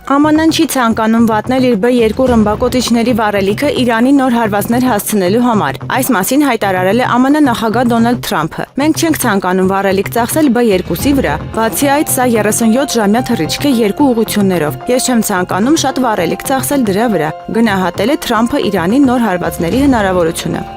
ԱՄՆ-ն չի ցանկանում վատնել իր B2 ռմբակոծիչների վառելիքը Իրանի նոր հարվածներ հասցնելու համար։ Այս մասին հայտարարել է ԱՄՆ նախագահ Դոնալդ Թրամփը։ Մենք չենք ցանկանում վառելիք ծախսել B2-ի վրա, բացի այդ, սա 37-ժամյա թռիչք է երկու ուղղություններով։ Ես չեմ ցանկանում շատ վառելիք ծախսել դրա վրա, գնահատել է Թրամփը Իրանի նոր հարվածների հնարավորությունը։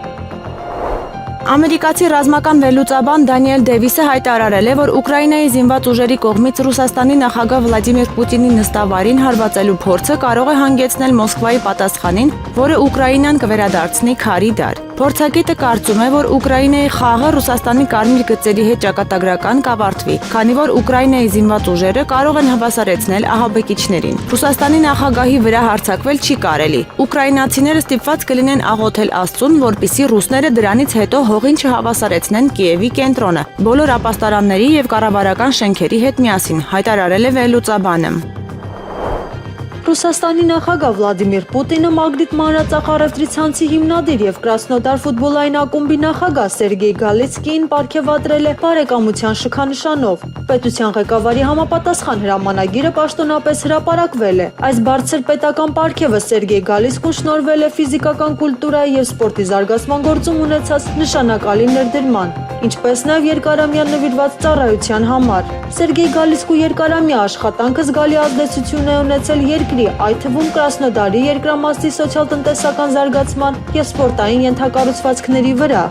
Ամերիկացի ռազմական վերլուծաբան Դանիել Դեվիսը հայտարարել է, որ Ուկրաինայի զինված ուժերի կողմից Ռուսաստանի նախագահ Վլադիմիր Պուտինի նստավարին հարվածելու փորձը կարող է հանգեցնել Մոսկվայի պատասխանին, որը Ուկրաինան կվերադարձնի քարի դար։ Փորձագետը կարծում է, որ Ուկրաինայի խաղը Ռուսաստանի կարմիր գծերի հետ ճակատագրական կավարտվի, քանի որ Ուկրաինայի զինված ուժերը կարող են հավասարեցնել ահաբեկիչներին։ Ռուսաստանի նախագահի վրա հարձակվել չի կարելի։ Ուկրաինացիները ստիպված կլինեն աղոթել Աստծուն, որպեսզի ռուսները դրանից հետո հողին չհավասարեցնեն Կիևի կենտրոնը, բոլոր ապաստարանների եւ կառավարական շենքերի հետ միասին, հայտարարել է վերլուծաբանը։ Ռուսաստանի նախագահ Վլադիմիր Պուտինը Մագնիտ մանրածախ ցանցի հիմնադիր եւ Կրասնոդար ֆուտբոլային ակումբի նախագահ Սերգեյ Գալիցկիին պարգևատրել է բարեկամության շքանշանով։ Պետության ղեկավարի համապատասխան հրամանագիրը պաշտոնապես հրապարակվել է։ Այս բարձր պետական պարգևը Սերգեյ Գալիցկուն շնորհվել է ֆիզիկական կուլտուրայի եւ սպորտի զարգացման գործում ունեցած նշանակալի ներդրման, ինչպես նաեւ երկարամյա նվիրված ծառայության համար։ Սերգեյ Գալիցկու երկարամյա աշխատանքը զգալի ազդեցություն է ունեցել երկրի, այդ թվում Կրասնոդարի երկրամասի սոցիալ-տնտեսական զարգացման եւ սպորտային ենթակառուցվածքների վրա։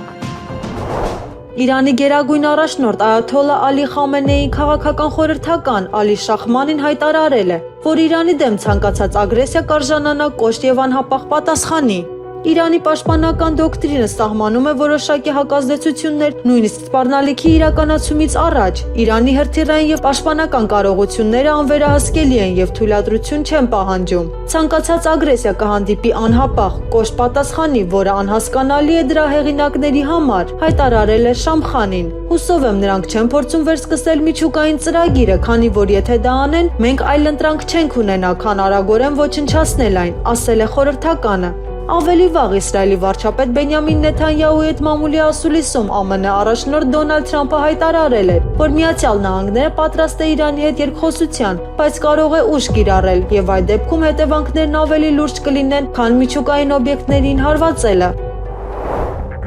Իրանի գերագույն առաջնորդ Այաթոլլա Ալի Խամենեի քաղաքական խորհրդական Ալի Շախմանին հայտարարել է, որ Իրանի դեմ ցանկացած ագրեսիա կարժանանա կոշտ եւ անհապաղ պատասխանի։ Իրանի պաշտպանական դոկտրինը սահմանում է որոշակի հակազդեցություններ նույնիսկ սպառնալիքի իրականացումից առաջ։ Իրանի հրթիռային եւ պաշտպանական կարողությունները անվերահսկելի են եւ թույլատրություն չեն պահանջում։ Ցանկացած ագրեսիա կհանդիպի անհապաղ, կոշտ պատասխանի, որը անհասկանալի է դրա հեղինակների համար, հայտարարել է Շամխանին։ Հուսով եմ նրանք չեն փորձում վերսկսել միջուկային ծրագիրը, քանի որ եթե դա անեն, մենք այլ ընտրանք չենք ունենա, քան արագորեն ոչնչացնել այն, ասել է խորհրդականը։ Ավելի վաղ Իսրայելի վարչապետ Բենյամին Նեթանյահուի հետ մամուլի ասուլիսում ԱՄՆ առաջնորդ Դոնալդ Թրամփը հայտարարել է, որ Միացյալ Նահանգները պատրաստ է Իրանի հետ երկխոսության, բայց կարող է ուժ կիրառել եւ այդ դեպքում հետևանքներն ավելի լուրջ կլինեն, քան միջուկային օբյեկտներին հարվածելը։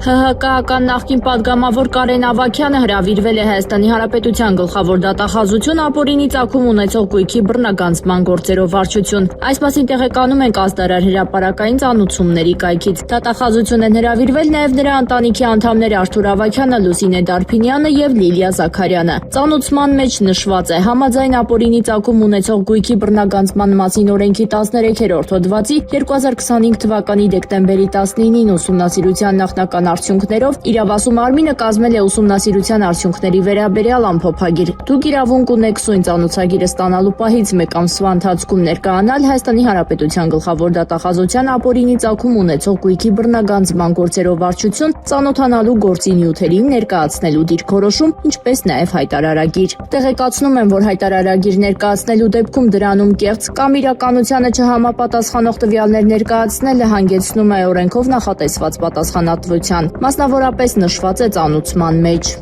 ՀՀԿ-ական նախկին պատգամավոր Կարեն Ավագյանը հրավիրվել է Հայաստանի Հանրապետության գլխավոր դատախազություն ապօրինի ծագում ունեցող գույքի բռնագանձման գործերով վարչություն։ Այս մասին տեղեկանում ենք Ազդարար հրապարակային ծանուցումների կայքից։ Դատախազություն են հրավիրվել նաև նրա ընտանիքի անդամներ Արթուր Ավագյանը, Լուսինե Դարփինյանը եւ Լիլիա Զաքարյանը։ Ծանուցման մեջ նշված է համաձայն ապօրինի ծագում ունեցող գույքի բռնագանձման մասին օրենքի 13-րդ հոդվածի 2025 թվականի դեկտեմբերի 19-ին ուսումնասիրության նախնական արդյունքներով իրավասու մարմինը կազմել է ուսումնասիրության արդյունքների վերաբերյալ ամփոփագիր։ Դուք իրավունք ունեք սույն ծանուցագիրը ստանալու պահից մեկ ամսվա ընթացքում ներկայանալ Հայաստանի Հանրապետության գլխավոր դատախազության ապօրինի ծագում ունեցող գույքի բռնագանձման գործերով վարչություն ծանոթանալու գործի նյութերին, ներկայացնելու դիրքորոշում, ինչպես նաև հայտարարագիր։ Տեղեկացնում եմ, որ հայտարարագիր ներկայացնելու դեպքում դրանում կեղծ կամ իրականությանը չհամապատասխանող տվյալներ ներկայացնելը հանգեցնում է օրենքով նախատեսված պատասխանատվության, մասնավորապես նշված է ծանուցման մեջ։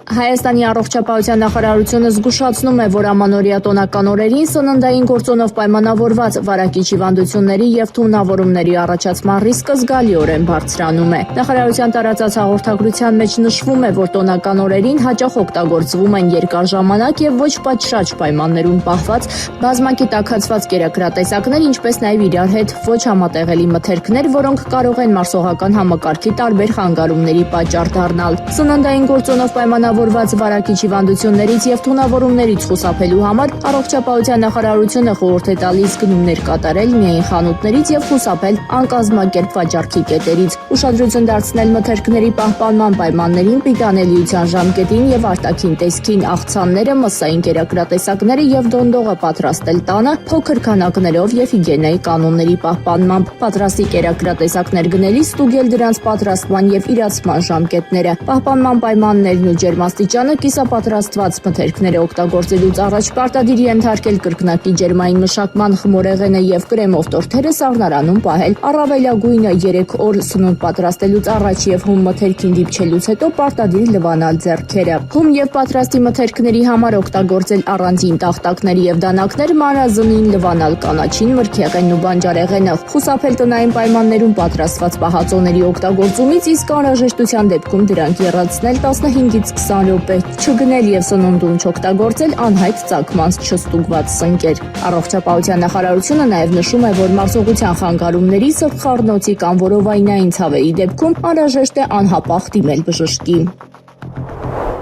Հայաստանի առողջապահության նախարարությունը զգուշացնում է, որ ամանորյա տոնական օրերին սննդային գործոնով պայմանավորված վարակիչ հիվանդությունների եւ թունավորումների առաջացման ռիսկը զգալիորեն բարձրանում է։ Նախարարության տարածած հաղորդագրության մեջ նշվում է, որ տոնական օրերին հաճախ օգտագործվում են երկար ժամանակ եւ ոչ պատշաճ պայմաններում պահված բազմակետակցված կերակրատեսակներ, ինչպես նաեւ իրար հետ ոչ համատեղելի մթերքներ, որոնք կարող են մարսողական համակարգի տարբեր խանգարումների պատճառ դառնալ։ Սննդային գործոնով պայմանավորված վարակիչ հիվանդություններից եւ թունավորումներից խուսափելու համար առողջապահության նախարարությունը խորհուրդ է տալիս գնումներ կատարել միայն խանութներից եւ խուսափել անկազմակերպ վաճառքի կետերից, ուշադրություն դարձնել մթերքների պահպանման պայմաններին, պիտանելիության ժամկետին եւ արտաքին տեսքին, աղցանները, մսային կերակրատեսակները եւ դոնդողը պատրաստել տանը փոքր քանակներով եւ հիգիենայի կանոնների պահպանմամբ, պատրաստի կերակրատեսակներ գնելիս ստուգել դրանց պատրաստման եւ իրացման ժամկետները, պահպանման պայմաններն ու ջերմաստիճանը կիսապատրաստված մթերքները օգտագործելուց առաջ պարտադիր է ենթարկել կրկնակի ջերմային մշակման խմորեղենը եւ կրեմով տորթերը սաղնարանում պահել։ Առավելագույնը 3 օր սնունդ պատրաստելուց առաջ եւ հում մթերքին դիպչելուց հետո պարտադիր լվանալ ձեռքերը։ Հում եւ պատրաստի մթերքների համար օգտագործել առանձին տախտակներ եւ դանակներ, մանրազնին լվանալ կանաչին, մրգեղենն ու բանջարեղենը, խուսափել տնային պայմաններում պատրաստված պահածոների օգտագործումից, իսկ անհրաժեշտության դեպքում դրանք եռացնել 15-ից 20 րոպե, չգնել եւ սնունդում չօգտագործել անհայտ ծագմանց չստուգված սնկեր։ Առողջապահության նախարարությունը նաեւ նշում է, որ մարսողության խանգարումների, սրտխառնոցի կամ որովայնային ցավերի դեպքում անհրաժեշտ է անհապաղ դիմել բժշկի։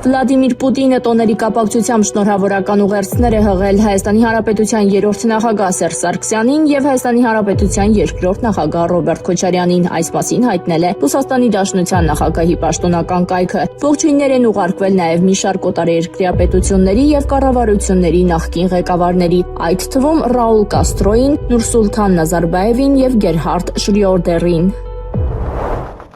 Վլադիմիր Պուտինը տոների կապակցությամբ շնորհավորական ուղերձներ է հղել Հայաստանի Հանրապետության 3-րդ նախագահ Սերժ Սարգսյանին եւ Հայաստանի Հանրապետության 2-րդ նախագահ Ռոբերտ Քոչարյանին, այս մասին հայտնել է Ռուսաստանի Դաշնության նախագահի պաշտոնական կայքը։ Ողջույններ են ուղարկվել նաեւ մի շարք օտարերկրյա պետությունների եւ կառավարությունների նախկին ղեկավարների, այդ թվում Ռաուլ Կաստրոին, Նուրսուլթան Նազարբաևին եւ Գերհարդ Շրյորդերին։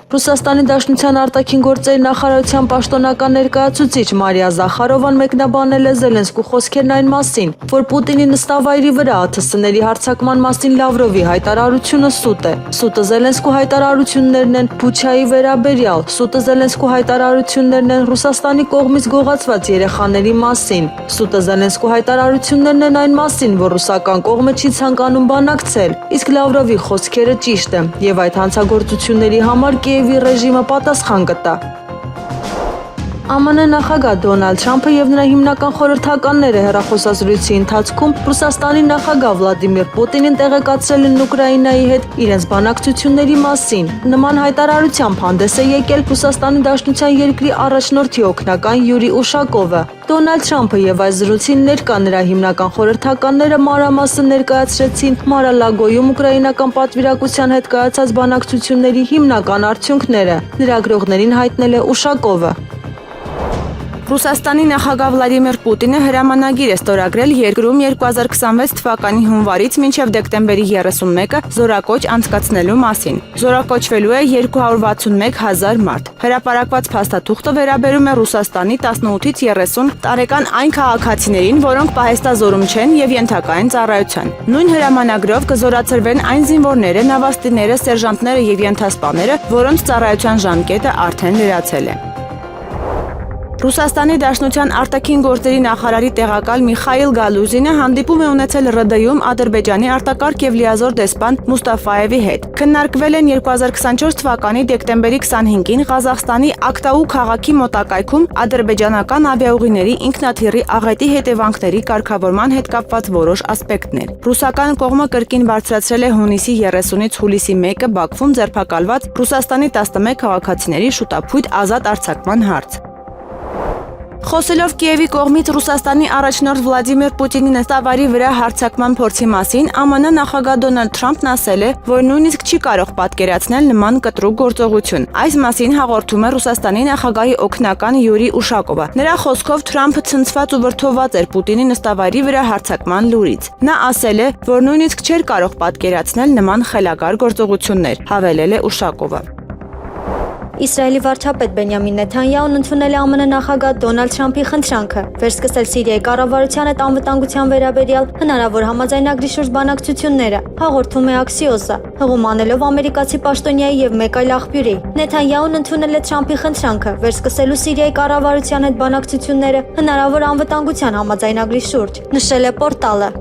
Ռուսաստանի Դաշնության արտաքին գործերի նախարարության պաշտոնական ներկայացուցիչ Մարիա Զախարովան մեկնաբանել է Զելենսկու խոսքերն այն մասին, որ Պուտինի նստավայրի վրա ԱԹՍ-ների հարձակման մասին Լավրովի հայտարարությունը սուտ է։ Սուտը Զելենսկու հայտարարություններն են Բուչայի վերաբերյալ, սուտը Զելենսկու հայտարարություններն են Ռուսաստանի կողմից գողացված երեխաների մասին։ Սուտը Զելենսկու հայտարարություններն են այն մասին, որ ռուսական կողմը չի ցանկանում բանակցել, իսկ Լավրովի խոսքերը ճիշտ է, եւ այդ հանցագործությունների համար Կիևի ռեժիմը պատասխան կտա։ ԱՄՆ նախագահ Դոնալդ Թրամփը եւ նրա հիմնական խորհրդականները հեռախոսազրույցի ընթացքում Ռուսաստանի նախագահ Վլադիմիր Պուտինին տեղեկացրել են Ուկրաինայի հետ իրենց բանակցությունների մասին։ Նման հայտարարությամբ հանդես է եկել Ռուսաստանի Դաշնության երկրի առաջնորդի օգնական Յուրի Ուշակովը։ Դոնալդ Թրամփը եւ այս զրույցին ներկա նրա հիմնական խորհրդականները մանրամասն ներկայացրեցին Մար-a-Լագոյում ուկրաինական պատվիրակության հետ կայացած բանակցությունների հիմնական արդյունքները։ Լրագրողներին հայտնել է Ուշակովը։ Ռուսաստանի նախագահ Վլադիմիր Պուտինը հրամանագիր է ստորագրել երկրում 2026 թվականի հունվարից մինչև դեկտեմբերի 31-ը զորակոչ անցկացնելու մասին։ Զորակոչվելու է 261,000 մարդ։ Հրապարակված փաստաթուղթը վերաբերում է Ռուսաստանի 18-ից 30 տարեկան այն քաղաքացիներին, որոնք պահեստազորում չեն եւ ենթակա են ծառայության։ Նույն հրամանագրով կզորացրվեն այն զինվորները, նավաստիները, սերժանտները եւ ենթասպաները, որոնց ծառայության ժամկետը արդեն լրացել է։ Ռուսաստանի Դաշնության արտաքին գործերի նախարարի տեղակալ Միխայիլ Գալուզինը հանդիպում է ունեցել ՌԴ-ում Ադրբեջանի արտակարգ եւ լիազոր դեսպան Մուստաֆայևի հետ։ Քննարկվել են 2024 թվականի դեկտեմբերի 25-ին Ղազախստանի Ակտաու քաղաքի մոտակայքում ադրբեջանական ավիաուղիների ինքնաթիռի աղետի հետևանքների կարգավորման հետ կապված որոշ ասպեկտներ։ Ռուսական կողմը կրկին բարձրացրել է հունիսի 30-ից հուլիսի 1-ը Բաքվում ձերբակալված Ռուսաստանի 11 քաղաքացիների շուտափույթ ազատ արձակման հարց։ Խոսելով Կիևի կողմից Ռուսաստանի առաջնորդ Վլադիմիր Պուտինի նստավայրի վրա հարձակման փորձի մասին, ԱՄՆ նախագահ Դոնալդ Թրամփն ասել է, որ նույնիսկ չի կարող պատկերացնել նման կտրուկ գործողություն։ Այս մասին հաղորդում է Ռուսաստանի նախագահի օգնական Յուրի Ուշակովը։ Նրա խոսքով Թրամփը ցնցված ու վրդովված էր Պուտինի նստավայրի վրա հարձակման լուրից։ Նա ասել է, որ նույնիսկ չէր կարող պատկերացնել նման խելագար գործողություններ, հավելել է Ուշակովը։ Իսրայելի վարչապետ Բենյամին Նեթանյահուն ընդունել է ԱՄՆ նախագահ Դոնալդ Թրամփի խնդրանքը վերսկսել Սիրիայի կառավարության հետ անվտանգության վերաբերյալ հնարավոր համաձայնագրի շուրջ բանակցությունները, հաղորդում է Axios-ը, հղում անելով ամերիկացի պաշտոնյայի եւ մեկ այլ աղբյուրի։ Նեթանյահուն ընդունել է Թրամփի խնդրանքը վերսկսելու Սիրիայի կառավարության հետ բանակցությունները հնարավոր անվտանգության համաձայնագրի շուրջ, նշել է պորտալը։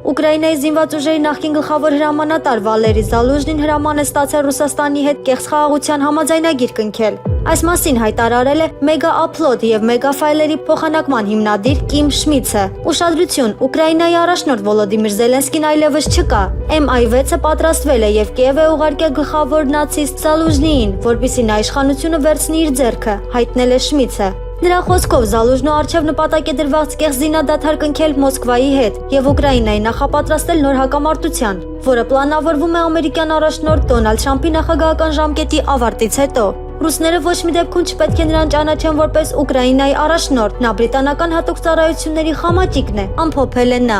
Ուկրաինայի զինված ուժերի նախկին գլխավոր հրամանատար Վալերի Զալուժնին հրաման է ստացել Ռուսաստանի հետ կեղծ խաղաղության համաձայնագիր կնքել։ Այս մասին հայտարարել է Mega Upload եւ Mega ֆայլերի փոխանակման հիմնադիր Կիմ Շմիցը։ Ուշադրություն, Ուկրաինայի առաջնորդ Վոլոդիմիր Զելենսկին այլևս չկա։ MI6-ը պատրաստվել է եւ Կիև է ուղարկել գլխավոր նացիստ Զալուժնիին, որպեսզի նա իշխանությունը վերցնի իր ձեռքը, հայտնել է Շմիցը։ Նրա խոսքով Զալուժնու առջև նպատակ է դրված կեղծ զինադադար կնքել Մոսկվայի հետ եւ Ուկրաինայի նախապատրաստել նոր հակամարտության, որը պլանավորվում է ամերիկյան առաջնորդ Դոնալդ Թրամփի նախագահական ժամկետի ավարտից հետո։ Ռուսները ոչ մի դեպքում չպետք է նրան ճանաչեն որպես Ուկրաինայի առաջնորդ, նա բրիտանական հատուկ ծառայությունների խամաճիկն է, ամփոփել է նա։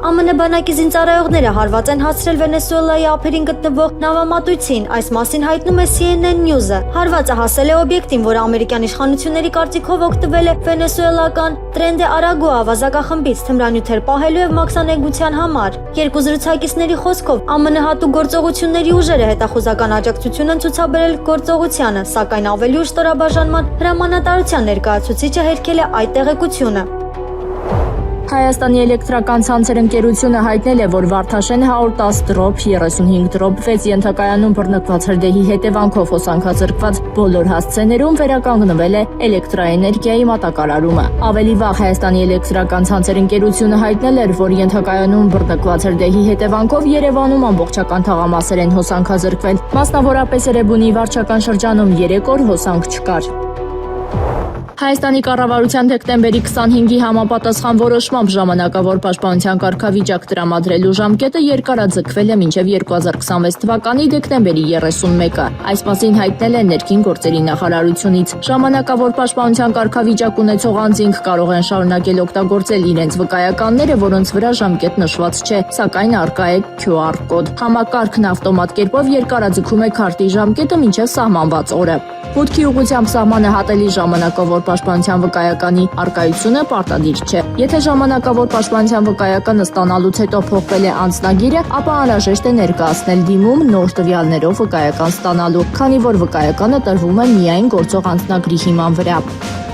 ԱՄՆ բանակի զինծառայողները հարված են հասցրել Վենեսուելայի ափերին գտնվող նավամատույցին, այս մասին հայտնում է CNN News-ը։ Հարվածը հասել է օբյեկտին, որը ամերիկյան իշխանությունների կարծիքով օգտվել է վենեսուելական Tren de Aragua ավազակախմբից թմրանյութեր պահելու եւ մաքսանենգության համար։ Երկու զրուցակիցների խոսքով ԱՄՆ հատուկ գործողությունների ուժերը հետախուզական աջակցություն են ցուցաբերել գործողությանը, սակայն ավելի ուշ ստորաբաժանման հրամանատարության ներկայացուցիչը հերքել է այդ տեղեկությունը։ Հայաստանի էլեկտրական ցանցեր ընկերությունը հայտնել է, որ Վարդաշեն 110-35-6 ենթակայանում բռնկված հրդեհի հետևանքով հոսանքազրկված բոլոր հասցեներում վերականգնվել է էլեկտրաէներգիայի մատակարարումը։ Ավելի վաղ Հայաստանի էլեկտրական ցանցեր ընկերությունը հայտնել էր, որ ենթակայանում բռնկված հրդեհի հետևանքով Երևանում ամբողջական թաղամասեր են հոսանքազրկվել։ Մասնավորապես Էրեբունի վարչական շրջանում 3 օր հոսանք չկար։ Հայաստանի կառավարության դեկտեմբերի 25-ի համապատասխան որոշմամբ ժամանակավոր պաշտպանության կարգավիճակ տրամադրելու ժամկետը երկարաձգվել է մինչև 2026 թվականի դեկտեմբերի 31-ը։ Այս մասին հայտնել է ներքին գործերի նախարարությունից։ Ժամանակավոր պաշտպանության կարգավիճակ ունեցող անձինք կարող են շարունակել օգտագործել իրենց վկայականները, որոնց վրա ժամկետ նշված չէ, սակայն առկա է QR կոդ։ Համակարգն ավտոմատ կերպով երկարաձգում է քարտի ժամկետը մինչև սահմանված օրը։ Մուտքի ուղղությամբ սահմանը հատելի ժամանակավոր պաշտպանության վկայականի առկայությունը պարտադիր չէ։ Եթե ժամանակավոր պաշտպանության վկայականը ստանալուց հետո փոխվել է անձնագիրը, ապա անհրաժեշտ է ներկայացնել դիմում նոր տվյալներով վկայական ստանալու, քանի որ վկայականը տրվում է միայն գործող անձնագրի հիման վրա։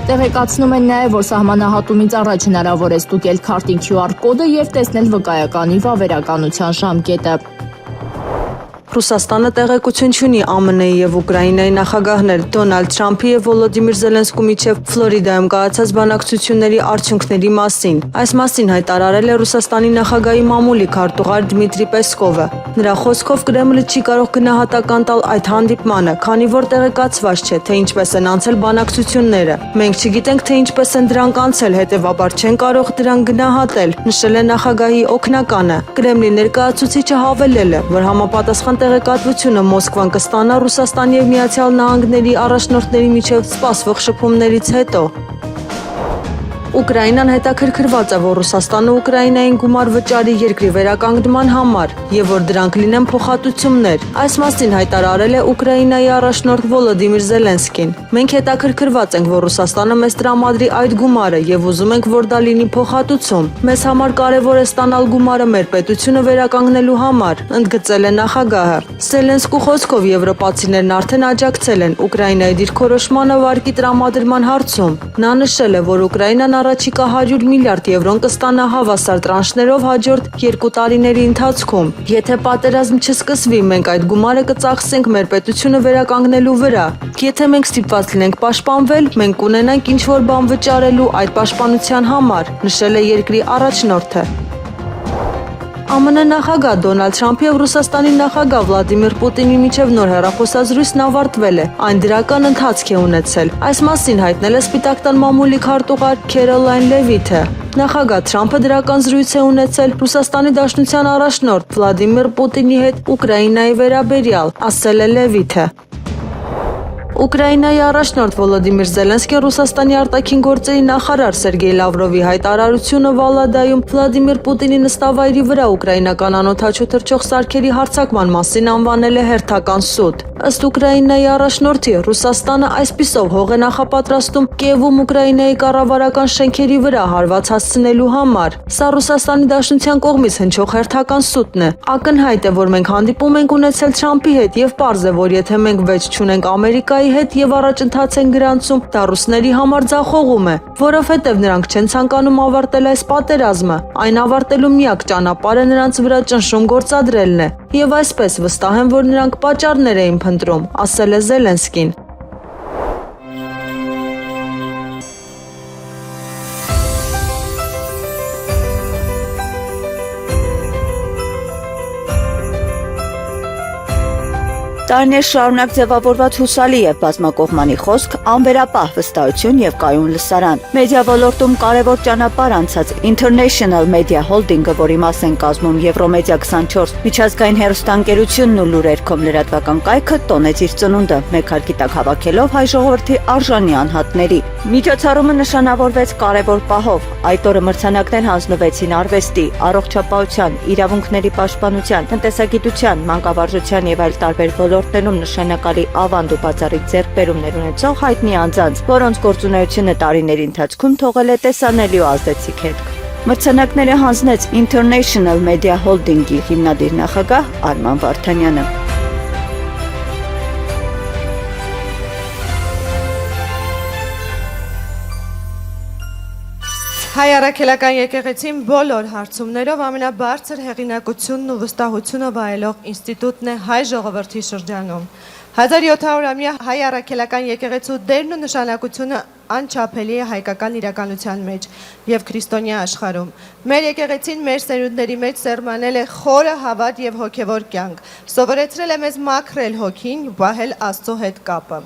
Տեղեկացնում են նաև, որ սահմանահատումից առաջ հնարավոր է ստուգել քարտի QR կոդը եւ տեսնել վկայականի վավերականության ժամկետը։ Ռուսաստանը տեղեկություն չունի ԱՄՆ-ի եւ Ուկրաինայի նախագահներ Դոնալդ Թրամփի եւ Վոլոդիմիր Զելենսկու միջև Ֆլորիդայում կայացած բանակցությունների արդյունքների մասին։ Այս մասին հայտարարել է Ռուսաստանի նախագահի մամուլի քարտուղար Դմիտրի Պեսկովը։ Նրա խոսքով Կրեմլը չի կարող գնահատական տալ այդ հանդիպմանը, քանի որ տեղեկացված չէ, թե ինչպես են անցել բանակցությունները։ Մենք չգիտենք, թե ինչպես են դրանք անցել, հետեւաբար չեն կարող դրանք գնահատել, նշել է նախագահի օգնականը։ Կրեմլի ներկայացուցիչը հավելել է, որ համապատասխան տեղեկատվությունը Մոսկվան կստանա Ռուսաստանի եւ Միացյալ Նահանգների առաջնորդների միջև սպասվող շփումներից հետո։ Ուկրաինան հետաքրքրված է, որ Ռուսաստանը Ուկրաինային գումար վճարի երկրի վերականգնման համար եւ որ դրանք լինեն փոխհատուցումներ։ Այս մասին հայտարարել է Ուկրաինայի առաջնորդ Վոլոդիմիր Զելենսկին։ Մենք հետաքրքրված ենք, որ Ռուսաստանը մեզ տրամադրի այդ գումարը եւ ուզում ենք, որ դա լինի փոխհատուցում։ Մեզ համար կարեւոր է ստանալ գումարը մեր պետությունը վերականգնելու համար, ընդգծել է նախագահը։ Զելենսկու խոսքով եվրոպացիներն արդեն աջակցել են Ուկրաինայի դիրքորոշմանը վարկի տրամադրման հարցում։ Նա նշել է, որ Ուկրաինան առաջիկա 100 միլիարդ եվրոն կստանա հավասար տրանշներով հաջորդ 2 տարիների ընթացքում։ Եթե պատերազմ չսկսվի, մենք այդ գումարը կծախսենք մեր պետությունը վերականգնելու վրա։ Եթե մենք ստիպված լինենք պաշտպանվել, մենք կունենանք ինչ-որ բան վճարելու այդ պաշտպանության համար, նշել է երկրի առաջնորդը։ ԱՄՆ նախագահ Դոնալդ Թրամփի եւ Ռուսաստանի նախագահ Վլադիմիր Պուտինի միջև նոր հեռախոսազրույցն ավարտվել է։ Այն դրական ընթացք է ունեցել։ Այս մասին հայտնել է Սպիտակ տան մամուլի քարտուղար Քերոլայն Լևիթը։ Նախագահ Թրամփը դրական զրույց է ունեցել Ռուսաստանի Դաշնության առաջնորդ Վլադիմիր Պուտինի հետ Ուկրաինայի վերաբերյալ, ասել է Լևիթը։ Ուկրաինայի առաջնորդ Վոլոդիմիր Զելենսկին Ռուսաստանի արտաքին գործերի նախարար Սերգեյ Լավրովի հայտարարությունը Վալադայում Վլադիմիր Պուտինի նստավայրի վրա ուկրաինական անօդաչու թռչող սարքերի հարձակման մասին անվանել է հերթական սուտ։ Ըստ Ուկրաինայի առաջնորդի, Ռուսաստանը այսպիսով հող է նախապատրաստում Կիևում Ուկրաինայի կառավարական շենքերի վրա հարված հասցնելու համար։ Սա Ռուսաստանի Դաշնության կողմից հնչող հերթական սուտն է։ Ակնհայտ է, որ մենք հանդիպում ենք ունեցել Թրամփի հետ եւ պարզ է, որ եթե մենք վեճ չունենք Ամերիկայի հետ եւ առաջընթաց են գրանցում, դա ռուսների համար ձախողում է, որովհետեւ նրանք չեն ցանկանում ավարտել այս պատերազմը։ Այն ավարտելու միակ ճանապարհը նրանց վրա ճնշում գործադրելն է։ Եվ այսպես վստահ եմ, որ նրանք պատճառներ էին փնտրում, ասել է Զելենսկին։ Տարիներ շարունակ ձևավորված հուսալի եւ բազմակողմանի խոսք, անվերապահ վստահություն եւ կայուն լսարան։ Մեդիա ոլորտում կարևոր ճանապարհ անցած International Media Holding-ը, որի մաս են կազմում Եվրոմեդիա 24, միջազգային հեռուստաընկերությունն ու լուրերկոմ լրատվական կայքը, տոնեց իր ծնունդը, մեկ հարկի տակ հավաքելով հայ ժողովրդի արժանի անհատների։ Միջոցառումը նշանավորվեց կարևոր պահով։ Այդ օրը մրցանակներ հանձնվեցին արվեստի, առողջապահության, իրավունքների պաշտպանության, տնտեսագիտության, մանկավարժության եւ այլ տարբեր ոլորտներում նշանակալի ավանդ ու բացառիկ ձեռքբերումներ ունեցող հայտնի անձանց, որոնց գործունեությունը տարիների ընթացքում թողել է տեսանելի ու ազդեցիկ հետք։ Մրցանակները հանձնեց International Media Holding-ի հիմնադիր նախագահ Արման Վարդանյանը։ Հայ առաքելական եկեղեցին բոլոր հարցումներով ամենաբարձր հեղինակությունն ու վստահությունը վայելող ինստիտուտն է հայ ժողովրդի շրջանում։ 1700-ամյա հայ առաքելական եկեղեցու դերն ու նշանակությունը անչափելի է հայկական իրականության մեջ եւ քրիստոնյա աշխարհում։ Մեր եկեղեցին մեր սերունդների մեջ սերմանել է խորը հավատ եւ հոգեվոր կյանք, սովորեցրել է մեզ մաքրել հոգին, պահել Աստծո հետ կապը։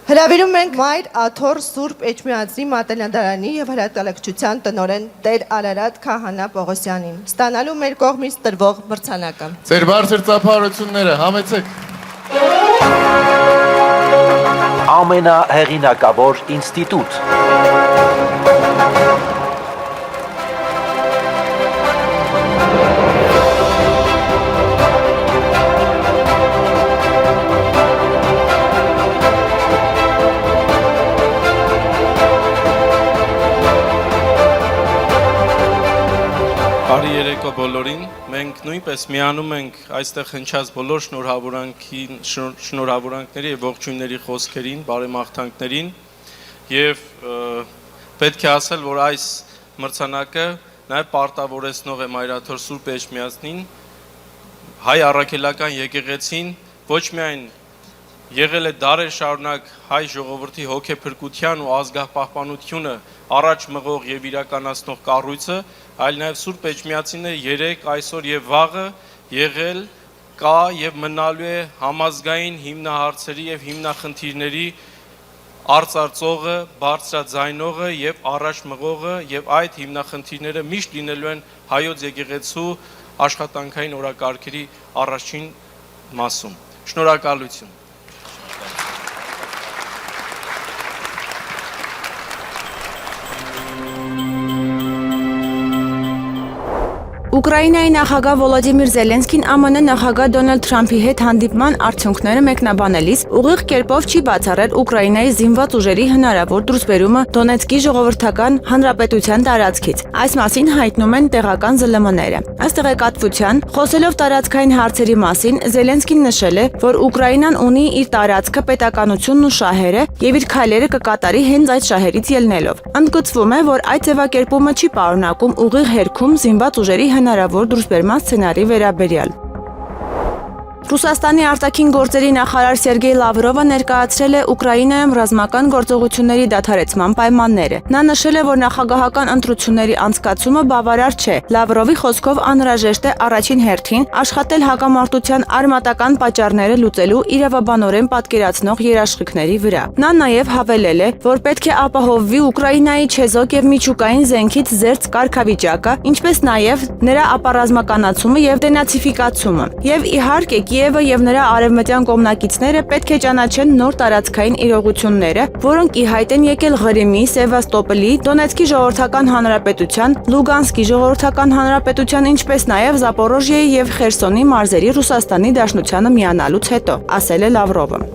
Հրավիրում ենք Մայր Աթոռ Սուրբ Էջմիածնի Մատենադարանի եւ հրատարակչության տնօրեն Տեր Արարատ Քահանա Պողոսյանին, ստանալու մեր կողմից տրվող մրցանակը։ Ձեր բարձր ծափահարությունները համեցեք։ Ամենահեղինակավոր ինստիտուտ։ Բարի երեկո բոլորին, մենք նույնպես միանում ենք այստեղ հնչած բոլոր շնորհավորանքների եւ ողջույնների խոսքերին, բարեմաղթանքներին եւ պետք է ասել, որ այս մրցանակը նաեւ պարտավորեցնող է Մայր Աթոռ Սուրբ Էջմիածնին, հայ առաքելական եկեղեցին ոչ միայն եղել է դարեր շարունակ հայ ժողովրդի հոգեփրկության ու ազգապահպանությունը առաջ մղող եւ իրականացնող կառույցը, այլ նաեւ Սուրբ Էջմիածինը երեք, այսօր եւ վաղը եղել, կա եւ մնալու է համազգային հիմնահարցերի եւ հիմնախնդիրների արծարծողը, բարձրաձայնողը եւ առաջ մղողը եւ այդ հիմնախնդիրները միշտ լինելու են հայոց եկեղեցու աշխատանքային օրակարգերի առաջին մասում։ Շնորհակալություն։ Ուկրաինայի նախագահ Վոլոդիմիր Զելենսկին ԱՄՆ նախագահ Դոնալդ Թրամփի հետ հանդիպման արդյունքները մեկնաբանելիս ուղիղ կերպով չի բացառել Ուկրաինայի զինված ուժերի հնարավոր դուրսբերումը Դոնեցկի ժողովրդական հանրապետության տարածքից։ Այս մասին հայտնում են տեղական ԶԼՄ-ները։ Ըստ տեղեկատվության, խոսելով տարածքային հարցերի մասին, Զելենսկին նշել է, որ Ուկրաինան ունի իր տարածքը, պետականությունն ու շահերը եւ իր քայլերը կկատարի հենց այդ շահերից ելնելով։ Ընդգծվում է, որ այդ ձևակերպումը չի պարունակում ուղիղ հերքում զինված ուժերի հնարավոր դուրսբերման սցենարի վերաբերյալ։ Ռուսաստանի արտաքին գործերի նախարար Սերգեյ Լավրովը ներկայացրել է Ուկրաինայում ռազմական գործողությունների դադարեցման պայմանները։ Նա նշել է, որ նախագահական ընտրությունների անցկացումը բավարար չէ։ Լավրովի խոսքով անհրաժեշտ է առաջին հերթին աշխատել հակամարտության արմատական պատճառները լուծելու իրավաբանորեն պատկերացնող երաշխիքների վրա։ Նա նաև հավելել է, որ պետք է ապահովվի Ուկրաինայի չեզոք եւ միջուկային զենքից զերծ կարգավիճակը, ինչպես նաև նրա ապառազմականացումը եւ դենացիֆիկացումը։ Եվ իհարկե Կիևը եւ նրա արևմտյան կողմնակիցները պետք է ճանաչեն նոր տարածքային իրողությունները, որոնք ի հայտ են եկել Ղրիմի, Սևաստոպոլի, Դոնեցկի ժողովրդական հանրապետության, Լուգանսկի ժողովրդական հանրապետության, ինչպես նաեւ Զապորոժիայի եւ Խերսոնի մարզերի Ռուսաստանի Դաշնությանը միանալուց հետո, ասել է Լավրովը։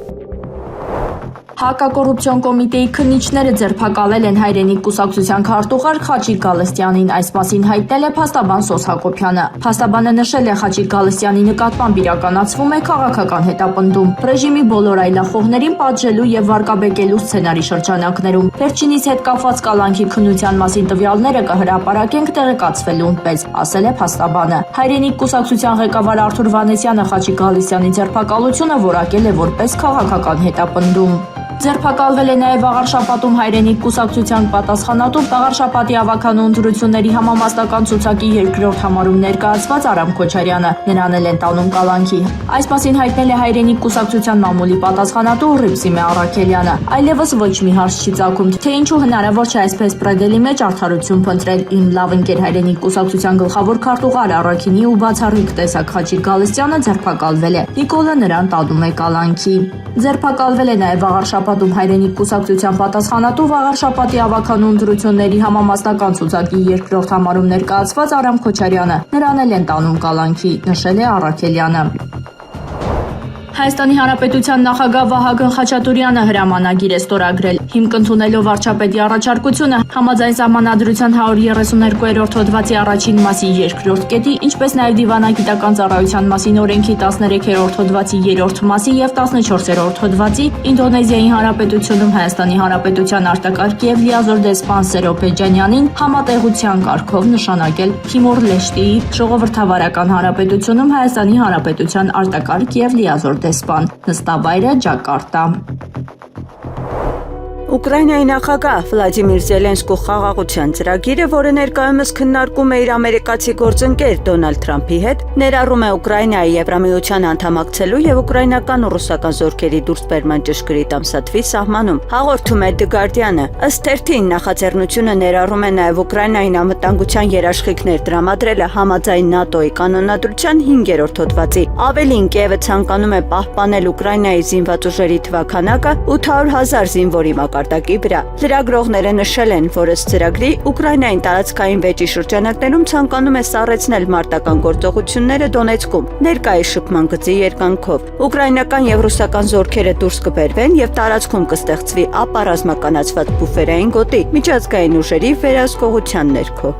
Հակակոռուպցիոն կոմիտեի քննիչները ձերբակալել են հայրենիք կուսակցության քարտուղար Խաչիկ Գալստյանին, այս մասին հայտնել է փաստաբան Սոս Հակոբյանը։ Փաստաբանը նշել է Խաչիկ Գալստյանի նկատմամբ իրականացվում է քաղաքական հետապնդում, ռեժիմի բոլոր այլախոհներին պատժելու եւ վարկաբեկելու սցենարի շրջանակներում։ Վերջինիս հետ կապված կալանքի քննության մասին տվյալները կհրապարակենք տեղեկացվելուն պես, ասել է փաստաբանը։ Հայրենիք կուսակցության ղեկավար Արթուր Վանեսյանը Խաչիկ Գալստյանի ձերբակալությունը որակել է որպես քաղաքական հետապնդում։ Ձերբակալվել է նաև Աղարշապատում հայրենիք կուսակցության պատասխանատու Աղարշապատի ավականու ընտրությունների համամասնական ցուցակի երկրորդ համարում ներկայացված Արամ Քոչարյանը, նրան էլ են տանում կալանքի։ Այս մասին հայտնել է հայրենիք կուսակցության մամուլի պատասխանատու Ռիփսիմե Արաքելյանը։ Այլևս ոչ մի հարց չի ծագում, թե ինչու հնարավոր չէ այսպես պրեդելի մեջ արդարություն փնտրել։ Իմ լավ ընկեր հայրենիք կուսակցության գլխավոր քարտուղար Արաքինի ու բացառիկ տեսակ Խաչիկ Գալստյանը ձերբակալվել է։ Նիկոլը նրան տանում է կալանքի։ Ձերբակալվել է նաև Աղարշապատում հայրենիք կուսակցության պատասխանատու Աղարշապատի ավականու ընտրությունների համամասնական ցուցակի երկրորդ համարում ներկայացված Արամ Քոչարյանը, նրան էլ են տանում կալանքի, նշել է Արաքելյանը։ Հայաստանի Հանրապետության նախագահ Վահագն Խաչատուրյանը հրամանագիր է ստորագրել, հիմք ընդունելով վարչապետի առաջարկությունը համաձայն Սահմանադրության 132-րդ հոդվածի առաջին մասի երկրորդ կետի, ինչպես նաև Դիվանագիտական ծառայության մասին օրենքի 13-րդ հոդվածի 3-րդ մասի եւ 14-րդ հոդվածի Ինդոնեզիայի Հանրապետությունում Հայաստանի Հանրապետության արտակարգ եւ լիազոր դեսպան Սերոպ Էջանյանին համատեղության կարգով նշանակել Թիմուր Լեշտիի Ժողովրդավարական Հանրապետությունում Հայաստանի Հանրապետության արտակարգ եւ լիազոր դեսպան, նստավայրը Ջակարտա։ Ուկրաինայի նախագահ Վլադիմիր Զելենսկու խաղաղության ծրագիրը, որը ներկայումս քննարկում է իր ամերիկացի գործընկեր Դոնալդ Թրամփի հետ, ներառում է Ուկրաինայի Եվրամիության անդամակցելու եւ ուկրաինական ու ռուսական զորքերի դուրսբերման ճշգրիտ ամսաթվի սահմանում, հաղորդում է The Guardian-ը։ Ըստ թերթին, նախաձեռնությունը ներառում է նաեւ Ուկրաինային անվտանգության երաշխիքներ տրամադրելը համաձայն ՆԱՏՕ-ի կանոնադրության 5-րդ հոդվածի։ Ավելին, Կիևը ցանկանում է պահպանել Ուկրաինայի զինված ուժերի թվաքանակը 800,000 զինվորի մակարդակի վրա։ Լրագրողները նշել են, որ ըստ ծրագրի Ուկրաինային տարածքային վեճի շրջանակներում ցանկանում է սառեցնել մարտական գործողությունները Դոնեցկում ներկայիս շփման գծի երկայնքով։ Ուկրաինական եւ ռուսական զորքերը դուրս կբերվեն եւ տարածքում կստեղծվի ապառազմականացված բուֆերային գոտի միջազգային ուժերի վերահսկողության ներքո։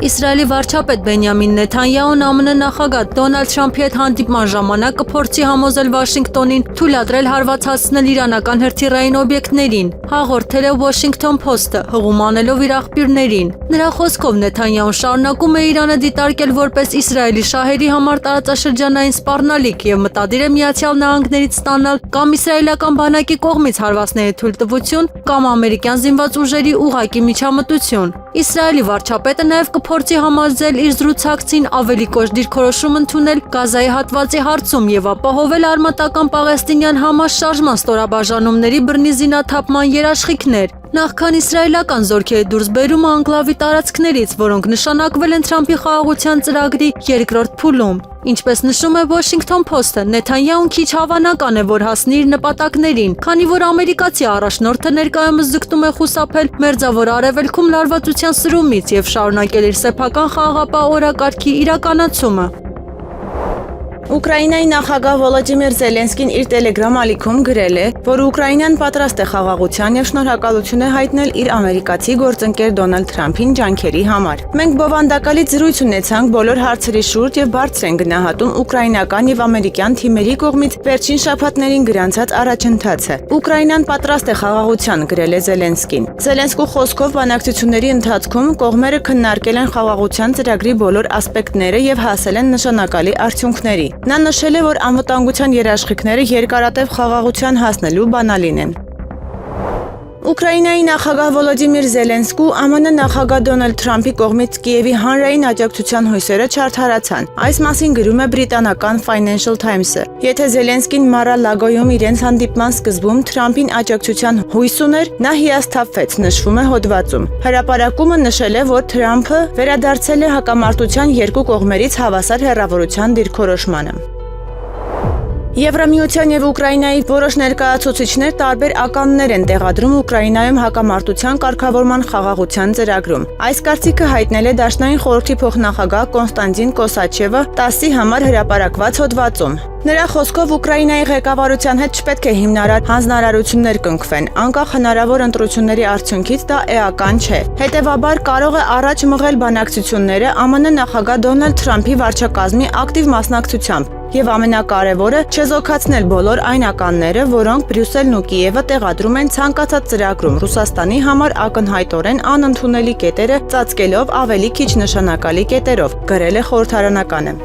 Իսրայելի վարչապետ Բենյամին Նեթանյահուն ԱՄՆ նախագահ Դոնալդ Թրամփի հետ հանդիպման ժամանակ կփորձի համոզել Վաշինգտոնին թույլատրել հարվածացնել իրանական հրթիռային օբյեկտներին, հաղորդել է Washington Post-ը, հղում անելով իր աղբյուրներին։ Նրա խոսքով Նեթանյահուն շարունակում է Իրանը դիտարկել որպես Իսրայելի շահերի համար տարածաշրջանային սպառնալիք եւ մտադիր է Միացյալ Նահանգներից ստանալ կամ իսրայելական բանակի կողմից հարվածների թույլտվություն կամ ամերիկյան զինված ուժերի ուղղակի միջամտություն։ Իսրայելի վարչապետը նաև կփորձի համարձել իր զրուցակցին ավելի կոշտ դիրքորոշում ընդունել Գազայի հատվածի հարցում եւ ապահովել արմատական պաղեստինյան համաշարժման ստորաբաժանումների բռնի զինաթափման երաշխիքներ։ Նախքան իսրայելական զորքերի դուրսբերումը անկլավի տարածքներից, որոնք նշանակվել են Թրամփի խաղաղության ծրագրի երկրորդ փուլում։ Ինչպես նշում է Washington Post-ը, Նեթանյահուն քիչ հավանական է, որ հասնի իր նպատակներին, քանի որ ամերիկացի առաջնորդը ներկայումս ձգտում է խուսափել Մերձավոր Արևելքում լարվածության սրումից եւ շարունակել իր սեփական խաղաղապահ օրակարգի իրականացումը։ Ուկրաինայի նախագահ Վոլոդիմիր Զելենսկին իր Telegram ալիքում գրել է, որ Ուկրաինան պատրաստ է խաղաղության եւ շնորհակալություն է հայտնել իր ամերիկացի գործընկեր Դոնալդ Թրամփին ջանքերի համար։ Մենք բովանդակալից զրույց ունեցանք բոլոր հարցերի շուրջ եւ բարձր են գնահատում ուկրաինական եւ ամերիկյան թիմերի կողմից վերջին շաբաթներին գրանցած առաջընթացը։ Ուկրաինան պատրաստ է խաղաղության, գրել է Զելենսկին։ Զելենսկու խոսքով բանակցությունների ընթացքում կողմերը քննարկել են խաղաղության ծրագրի բոլոր ասպեկտները եւ հասել են նշանակալի արդյունքների։ Նա նշել է, որ անվտանգության երաշխիքները երկարատև խաղաղության հասնելու բանալին են։ Ուկրաինայի նախագահ Վոլոդիմիր Զելենսկու ԱՄՆ նախագահ Դոնալդ Թրամփի կողմից Կիևի հանրային աջակցության հույսերը չարդարացան։ Այս մասին գրում է բրիտանական Financial Times-ը։ Եթե Զելենսկին Մարա-Լագոյում իրենց հանդիպման սկզբում Թրամփին աջակցության հույս ուներ, նա հիասթափվեց, նշվում է հոդվածում։ Հրապարակումը նշել է, որ Թրամփը վերադարձել է հակամարտության երկու կողմերից հավասար հեռավորության դիրքորոշմանը։ Եվրամիության եւ Ուկրաինայի որոշ ներկայացուցիչներ տարբեր ականներ են տեղադրում Ուկրաինայում հակամարտության կարգավորման խաղաղության ծրագրում։ Այս կարծիքը հայտնել է Դաշնային խորհրդի փոխնախագահ Կոնստանտին Կոսաչևը TASS-ի համար հրապարակված հոդվածում։ Նրա խոսքով Ուկրաինայի ղեկավարության հետ չպետք է հիմնարար հանձնարարություններ կնքվեն, անկախ հնարավոր ընտրությունների արդյունքից դա էական չէ։ Հետևաբար կարող է առաջ մղել բանակցությունները ԱՄՆ նախագահ Դոնալդ Թրամփի վարչակազմի ակտիվ մասնակցությամբ եւ ամենակարևորը չեզոքացնել բոլոր այն ականները, որոնք Բրյուսելն ու Կիևը տեղադրում են ցանկացած ծրագրում Ռուսաստանի համար ակնհայտորեն անընդունելի կետերը ծածկելով ավելի քիչ նշանակալի կետերով, գրել է խորհրդարանականը։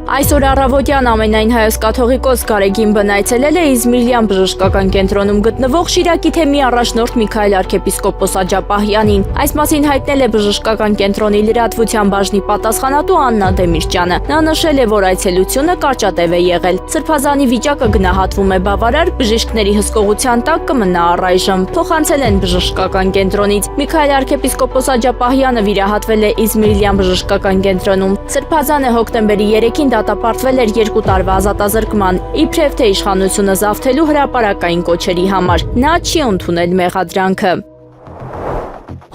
Այսօր առավոտյան ամենայն հայոց կաթողիկոս Գարեգին բնայցելել է Իզմիլյան բժշկական կենտրոնում գտնվող Շիրակի թեմի առաջնորդ Միքայել arczepiskopos Աջապահյանին։ Այս մասին հայտնել է բժշկական կենտրոնի լրատվության բաժնի պատասխանատու Աննա Դեմիրճյանը։ Նա նշել է, որ այցելությունը կարճատև է եղել։ Սրբազանի վիճակը գնահատվում է բավարար, բժիշկների հսկողության տակ կմնա առայժմ։ Փոխանցել են բժշկական կենտրոնից։ Միքայել arczepiskopos Աջապահյանը վիրահատվել է Իզմիլյան բժշկական կենտրոնում։ Սրբազանը հոկտեմբերի 3-ին դատապարտվել էր 2 տարվա ազատազրկման, իբրև թե իշխանությունը զավթելու հրապարակային կոչերի համար։ Նա չի ընդունել մեղադրանքը։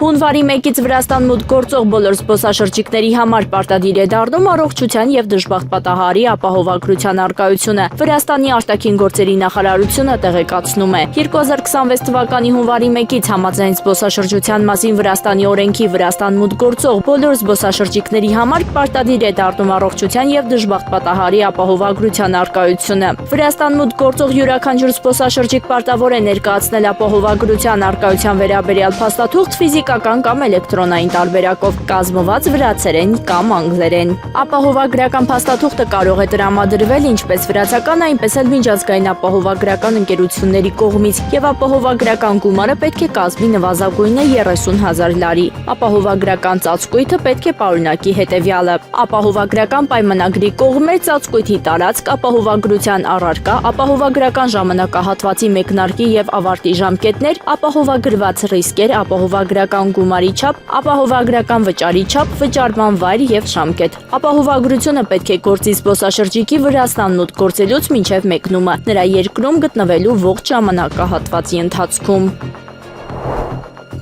Հունվարի 1-ից Վրաստան մուտք գործող բոլոր զբոսաշրջիկների համար պարտադիր է դառնում առողջության եւ դժբախտ պատահարի ապահովագրության արկայությունը։ Վրաստանի արտաքին գործերի նախարարությունը տեղեկացնում է. 2026 թվականի հունվարի 1-ից համաձայն զբոսաշրջության մասին Վրաստանի օրենքի Վրաստան մուտք գործող բոլոր զբոսաշրջիկների համար պարտադիր է դառնում առողջության եւ դժբախտ պատահարի ապահովագրության արկայությունը։ Վրաստան մուտք գործող յուրաքանչյուր զբոսաշրջիկ պարտավոր է ներկայացնել ապահովագրության արկայության վերաբերյալ փաստաթուղթ ֆիզիկական կամ էլեկտրոնային տարբերակով, կազմված վրացերեն կամ անգլերեն։ Ապահովագրական փաստաթուղթը կարող է տրամադրվել ինչպես վրացական, այնպես էլ միջազգային ապահովագրական ընկերությունների կողմից, եւ ապահովագրական գումարը պետք է կազմի նվազագույնը 30,000 լարի։ Ապահովագրական ծածկույթը պետք է պարունակի հետևյալը. ապահովագրական պայմանագրի կողմեր, ծածկույթի տարածք, ապահովագրության առարկա, ապահովագրական ժամանակահատվածի մեկնարկի եւ ավարտի ժամկետներ, ապահովագրված ռիսկեր, ապահովագրական գումարի չափ, ապահովագրական վճարի չափ, վճարման վայր եւ ժամկետ։ Ապահովագրությունը պետք է գործի զբոսաշրջիկի Վրաստան մուտք գործելուց մինչեւ մեկնումը, նրա երկրում գտնվելու ողջ ժամանակահատվածի ընթացքում։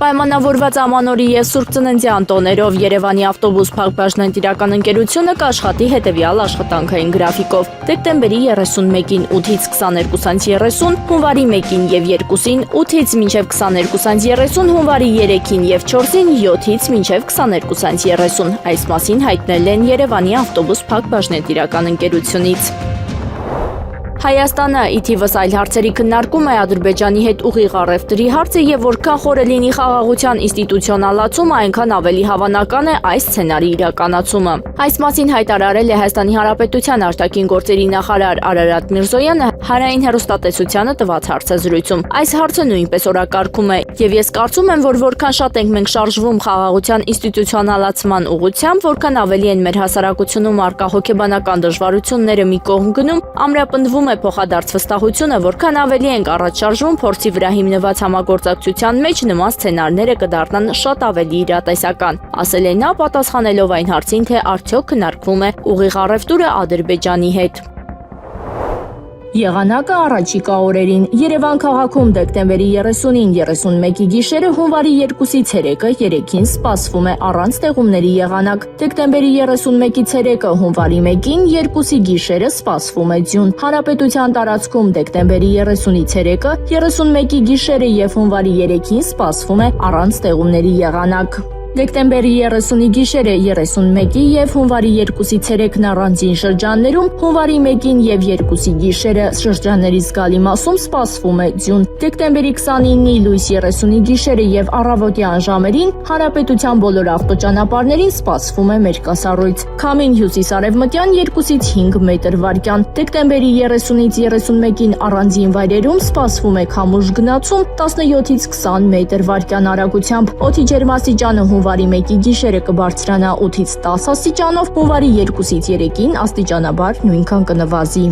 Պայմանավորված ամանորի եւ Սուրբ Ծննդյան տոներով Երևանի ավտոբուս փակbaşնային տիրական ընկերությունը կաշխատի հետևյալ աշխատանքային գրաֆիկով. դեկտեմբերի 31-ին 8-ից 22:30, հունվարի 1-ին եւ 2-ին 8-ից մինչեւ 22:30, հունվարի 3-ին եւ 4-ին 7-ից մինչեւ 22:30։ Այս մասին հայտնել են Երևանի ավտոբուս փակbaşնային տիրական ընկերությունից։ Հայաստանը ի թիվս այլ հարցերի քննարկում է Ադրբեջանի հետ ուղիղ առևտրի հարցը եւ որքան խորը լինի խաղաղության ինստիտուցիոնալացումը, այնքան ավելի հավանական է այս սցենարի իրականացումը։ Այս մասին հայտարարել է Հայաստանի Հանրապետության արտաքին գործերի նախարար Արարատ Միրզոյանը Հանրային հեռուստատեսությանը տված հարցազրույցում։ Այս հարցը նույնպես օրակարգում է եւ ես կարծում եմ, որ որքան շատ ենք մենք շարժվում խաղաղության ինստիտուցիոնալացման ուղղությամբ, որքան ավելի են մեր հասարակությունում արկա հոգեբանական դժվարությունները մի կողմ գնում, ամրապնդվում է փոխադարձ վստահությունը, որքան ավելի ենք առաջ շարժվում փորձի վրա հիմնված համագործակցության մեջ, նման սցենարները կդառնան շատ ավելի իրատեսական, ասել է նա պատասխանելով այն հարցին, թե արդյոք քննարկվում է ուղիղ առևտուրը Ադրբեջանի հետ։ Եղանակը առաջիկա օրերին Երևան քաղաքում դեկտեմբերի 30-ին 31-ի գիշերը, հունվարի 2-ից 3-ը 3-ին սպասվում է առանց տեղումների եղանակ։ Դեկտեմբերի 31-ից 3-ը հունվարի 1-ին 2-ի գիշերը սպասվում է ձյուն։ Հանրապետության տարածքում դեկտեմբերի 30-ից 3-ը 31-ի գիշերը եւ հունվարի 3-ին սպասվում է առանց տեղումների եղանակ։ Դեկտեմբերի 30-ի գիշերը 31-ի եւ հունվարի 2-ից 3-ն առանձին շրջաններում, հունվարի 1-ին եւ 2-ի գիշերը շրջանների զգալի մասում սպասվում է ձյուն։ Դեկտեմբերի 29-ի լույս 30-ի գիշերը եւ առավոտյան ժամերին հանրապետության բոլոր ավտոճանապարհներին սպասվում է մերկասառույց։ Քամին հյուսիս-արևմտյան 2-ից 5 մետր վարկյան։ Դեկտեմբերի 30-ից 31-ին առանձին վայրերում սպասվում է քամուշ գնացում 17-ից 20 մետր վարկյան արագությամբ։ Օդի ջերմաստիճանը հունվարի 1-ի գիշերը կբարձրանա 8-ից 10 աստիճանով, հունվարի 2-ից 3-ին աստիճանաբար նույնքան կնվազի։